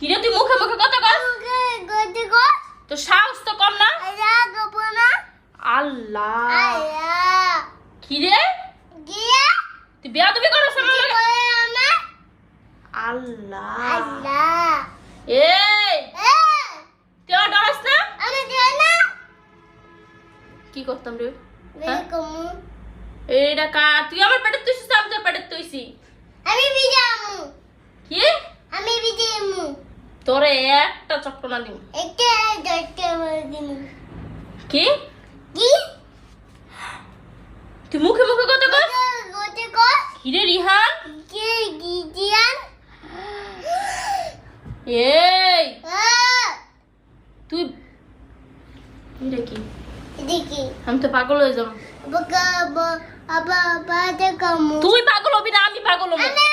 কি রে তুই মুখে মুখে কথা কস? গতি কর তো সাহস তো কম না? আয়া গোপনা আল্লাহ আয়া কি রে গিয়া তুই বেয়াদবি করছ আমার লগে? করে আমার আল্লাহ আল্লাহ এই এ তুই আমার ডরাস না? আমি দেই না কি করতাম রে? বেকমু এইটা কা তুই আমার পেটে তুইছিস আমি তোর পেটে তুইছি আমি বিজামু কি আমি বিজামু তোরে একটা চক্কর না দিম একটা দরকে দিমু কি কি তুই মুখে মুখে কথা কস? গতি কর কি রে রিহান? কি গিজিয়ান এই আ তুই এটা কি? দেখি আমি তো পাগল হয়ে যাব। বকা আবা আবা কামু তুই পাগল হবি না আমি পাগল হব। আমি